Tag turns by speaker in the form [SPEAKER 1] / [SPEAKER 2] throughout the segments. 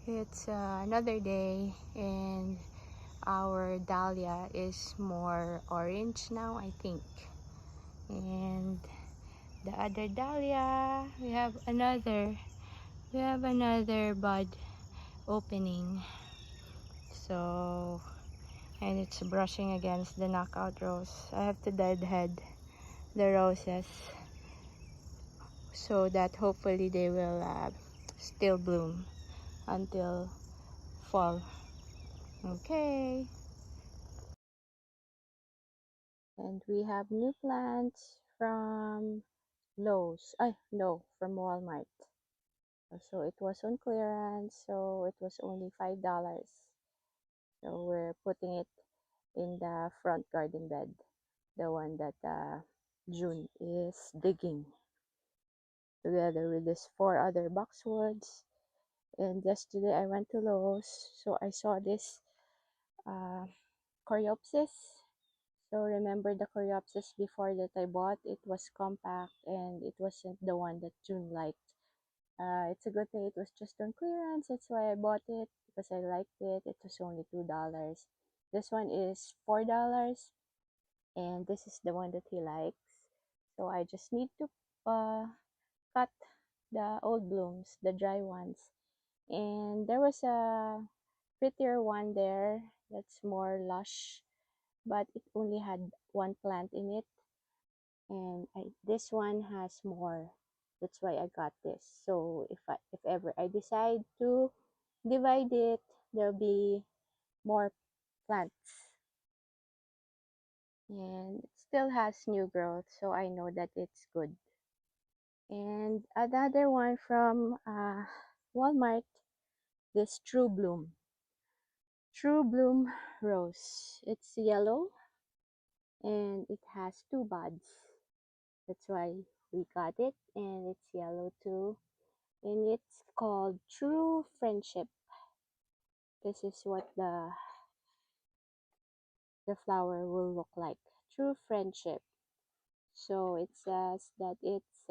[SPEAKER 1] It's another day, and our dahlia is more orange now, I think. And the other dahlia, we have another bud opening. So, and it's brushing against the knockout rose. I have to deadhead the roses so that hopefully they will still bloom until fall. Okay. And we have new plants from Lowe's. No, from Walmart. So it was on clearance, so it was only $5. So we're putting it in the front garden bed, the one that June is digging together with these 4 other boxwoods. And yesterday I went to Lowe's, so I saw this uh, Coreopsis. So remember the Coreopsis before that I bought? It was compact and it wasn't the one that June liked. It's a good thing it was just on clearance. That's why I bought it, because I liked it. It was only $2. This one is $4, and this is the one that he likes. So I just need to cut the old blooms, the dry ones. And there was a prettier one there that's more lush, but it only had one plant in it. And this one has more. That's why I got this. So if ever I decide to divide it, there'll be more plants. And it still has new growth, so I know that it's good. And another one from Walmart, this True Bloom rose. It's yellow and it has 2 buds. That's why we got it, and it's yellow too. And it's called True Friendship. This is what the flower will look like. True Friendship. So it says that it's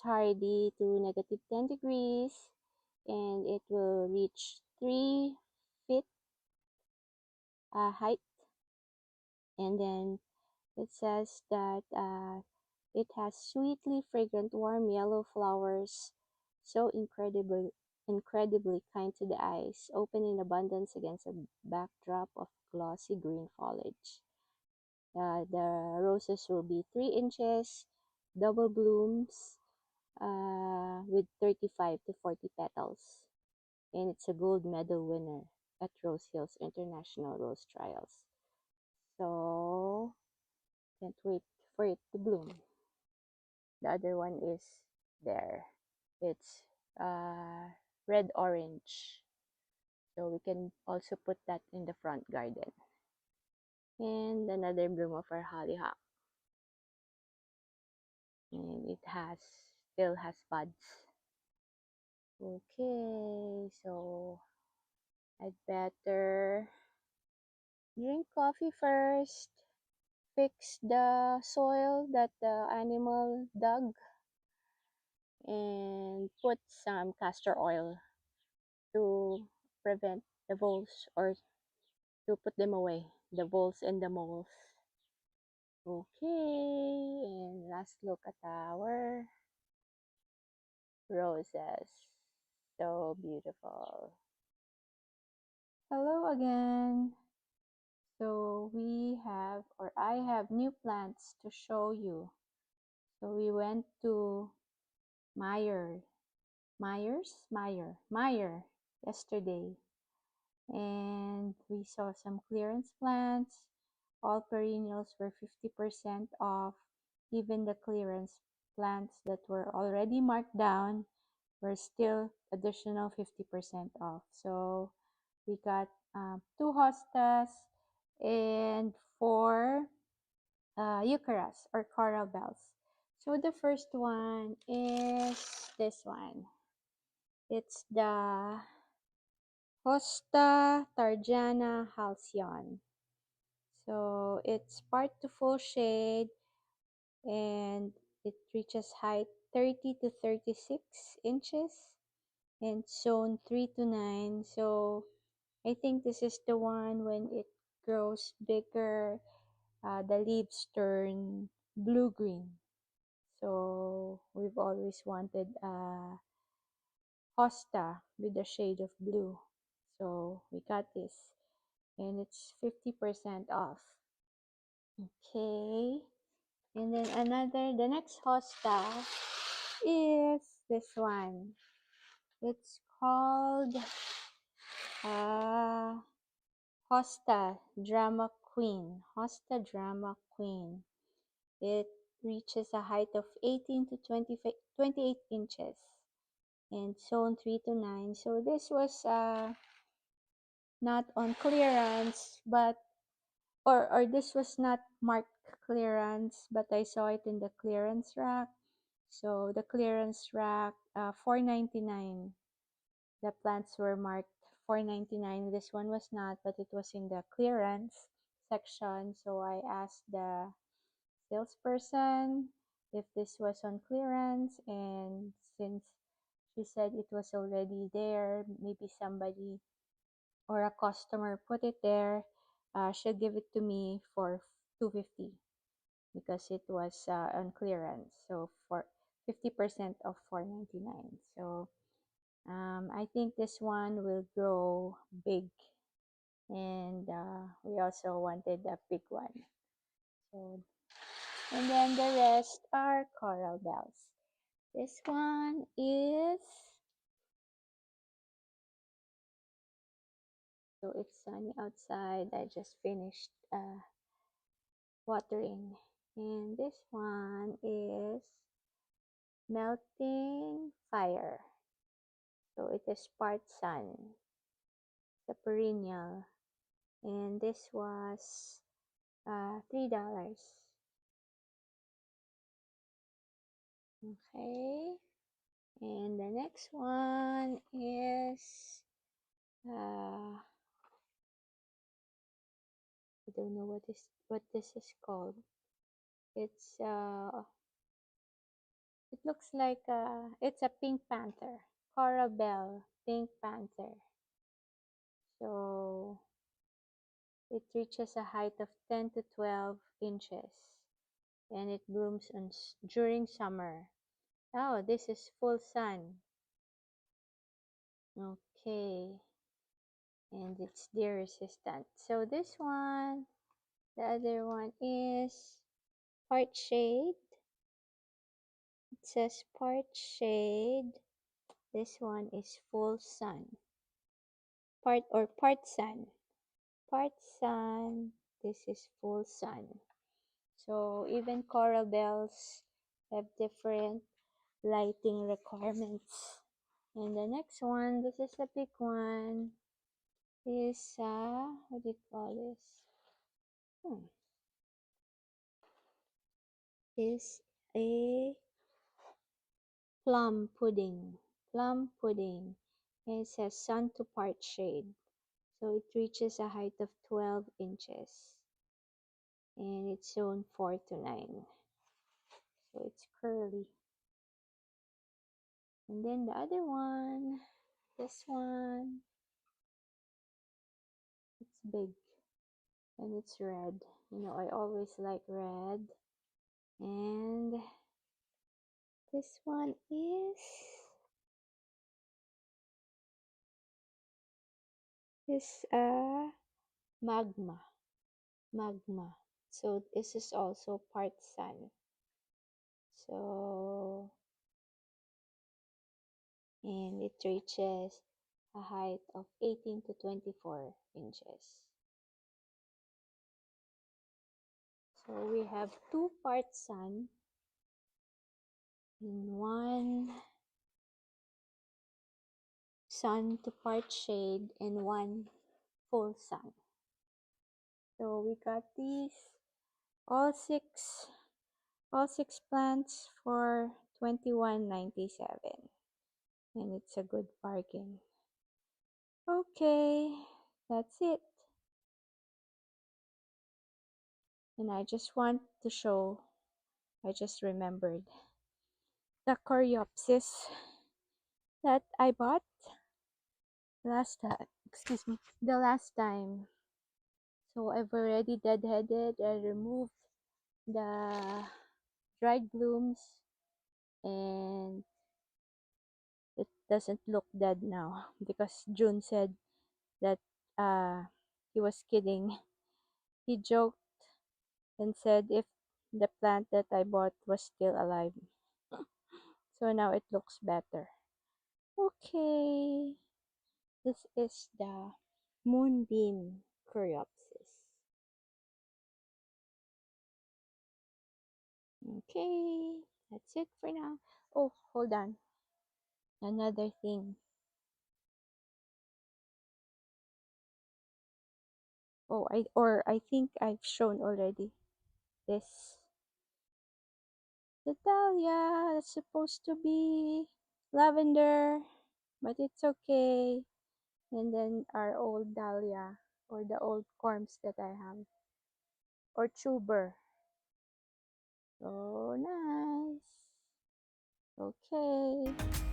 [SPEAKER 1] hardy to -10 degrees, and it will reach 3 feet height. And then it says that it has sweetly fragrant, warm yellow flowers, so incredibly kind to the eyes, open in abundance against a backdrop of glossy green foliage. The roses will be 3 inches, double blooms, with 35 to 40 petals. And it's a gold medal winner at Rose Hills International Rose Trials. So, can't wait for it to bloom. The other one is there. It's red orange. So we can also put that in the front garden. And another bloom of our hollyhock. And it still has buds. Okay, so I'd better drink coffee first, fix the soil that the animal dug, and put some castor oil to prevent the voles, or to put them away, the voles and the moles. Okay, and last look at our roses. So beautiful. Hello again. So I have new plants to show you. So we went to Meijer yesterday, and we saw some clearance plants. All perennials were 50% off. Even the clearance plants that were already marked down were still additional 50% off. So we got 2 hostas and 4 eucharis or coral bells. So the first one is this one. It's the Hosta Tarjana halcyon. So it's part to full shade, and it reaches height 30 to 36 inches. and zone 3 to 9. So I think this is the one when it grows bigger, the leaves turn blue-green. So we've always wanted a hosta with a shade of blue. So we got this and it's 50% off. Okay. And then the next hosta is this one. It's called uh, Hosta Drama Queen. Hosta Drama Queen. It reaches a height of 18 to 28 inches and zone 3 to 9. So this was not on clearance, but or this was not marked clearance, but I saw it in the clearance rack. So the clearance rack, $4.99. The plants were marked $4.99. This one was not, but it was in the clearance section. So I asked the salesperson if this was on clearance, and since she said it was already there, maybe somebody or a customer put it there, she'll give it to me for $2.50 because it was on clearance. So for 50% of $4.99. So I think this one will grow big, and we also wanted a big one. So, and then the rest are coral bells. This one is, so it's sunny outside. I just finished watering. And this one is melting fire. So it is part sun, the perennial. And this was $3. Okay. And the next one is I don't know what this is called. It's it looks like it's a pink panther, coral bell pink panther. So it reaches a height of 10 to 12 inches, and it blooms during summer. Oh, this is full sun. Okay, and it's deer resistant. So this one, the other one is part shade. It says part shade. This one is full sun. Part sun. Part sun. This is full sun. So even coral bells have different lighting requirements. And the next one, this is the big one, is what do you call this? Is a plum pudding. Plum pudding. And it says sun to part shade. So it reaches a height of 12 inches. And it's zone 4 to 9. So it's curly. And then the other one, this one, it's big. And it's red. You know, I always like red. And this one is magma. Magma. So this is also part sun. So, and it reaches a height of 18 to 24 inches. So we have two part sun and one sun to part shade and one full sun. So we got these all six plants for $21.97, and it's a good bargain. Okay, that's it. And I just want to show, I just remembered the coreopsis. that I bought last time. Excuse me. The last time. So I've already deadheaded. I removed the dried blooms and it doesn't look dead now because June said that uh, he was kidding. He joked and said if the plant that I bought was still alive. So now it looks better. Okay, this is the moonbeam coreopsis. Okay, that's it for now. Oh, hold on. Another thing. I think I've shown already this. The dahlia that's supposed to be lavender, but it's okay. And then our old dahlia or the old corms that I have or tuber. So nice. Okay.